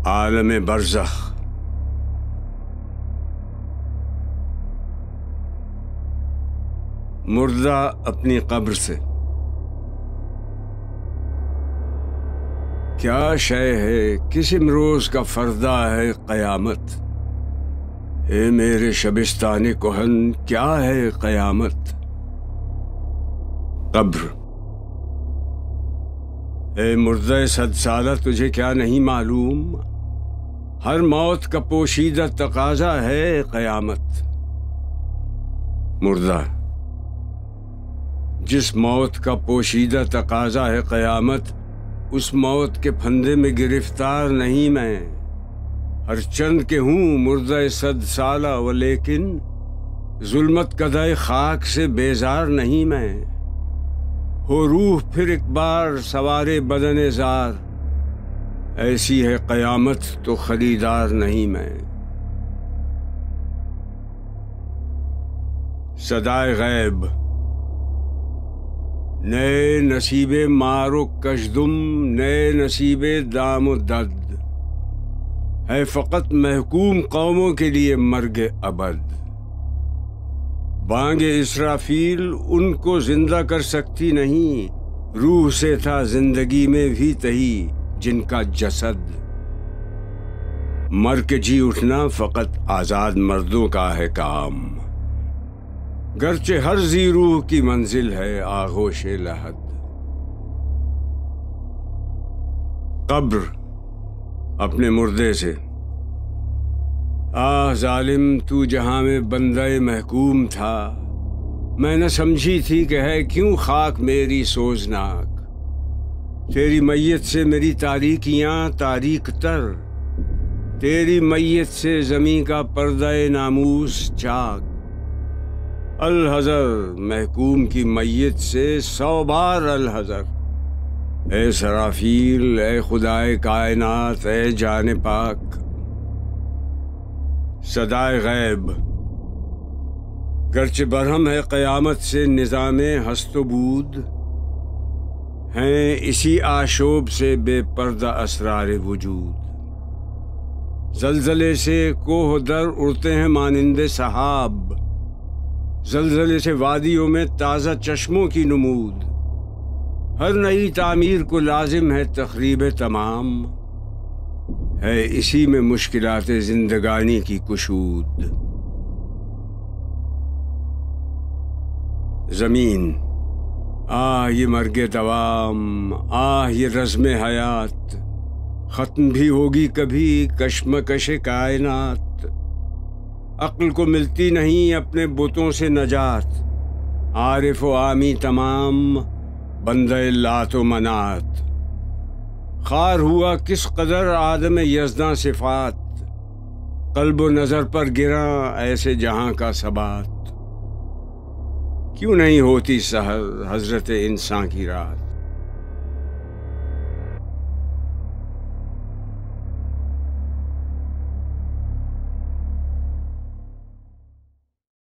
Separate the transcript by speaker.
Speaker 1: आलम बरज़ख। मुर्दा अपनी कब्र से क्या शय है, किस इमरोज का फर्दा है क़यामत। ए मेरे शबिस्तान कोहन, क्या है क़यामत। कब्र। ए मुर्दा सद साला, तुझे क्या नहीं मालूम, हर मौत का पोशीदा तकाजा है क़यामत। मुर्दा। जिस मौत का पोशीदा तकाजा है क़यामत, उस मौत के फंदे में गिरफ्तार नहीं मैं। हर चंद के हूँ मुर्दा सद साला, व लेकिन जुल्मत कदाए खाक से बेजार नहीं मैं। हो रूह फिर एक बार सवारे बदन जार, ऐसी है क़यामत तो खरीदार नहीं मैं। सदाए गैब। नए नसीबे मारो कशदुम, नए नसीबे दामो दद, है फ़कत महकूम कौमों के लिए मर्गे अबद। बांगे इसराफील उनको जिंदा कर सकती नहीं, रूह से था जिंदगी में भी तही जिनका जसद। मर के जी उठना फ़कत आज़ाद मर्दों का है काम, गरचे हर जी रूह की मंजिल है आगोशे लहद। कब्र। अपने मुर्दे से। आह जालिम, तू जहां में बंदे महकूम था, मैं न समझी थी कि है क्यों खाक मेरी सोजनाक। तेरी मैयत से मेरी तारीकियां तारीक तर, तेरी मैयत से ज़मीं का पर्दा नामूस चाक। अल हज़र, महकूम की मैयत से 100 बार अल हज़र। ए सराफील, ए खुदाए कायनात, ए जाने पाक। सदाए गैब। गर्चे बरहम है क़यामत से निज़ामे हस्तबूद, हैं इसी आशोब से बेपर्दा असरार वजूद। जलजले से कोह दर उड़ते हैं मानिंदे सहाब, जलजले से वादियों में ताज़ा चश्मों की नमूद। हर नई तामीर को लाजिम है तखरीब तमाम, है इसी में मुश्किलात जिंदगानी की कुशूद। ज़मीन। आह ये मर्गे दवाम, आह ये रज़्म हयात, ख़त्म भी होगी कभी कश्मकश कायनात। अक्ल को मिलती नहीं अपने बुतों से नजात, आरिफ व आमी तमाम बंदे लात व मनात। खार हुआ किस कदर आदम यज़दां सिफ़ात, क़ल्ब व नज़र पर गिरा ऐसे जहां का सबात। क्यों नहीं होती सहर हज़रत इंसान की रात।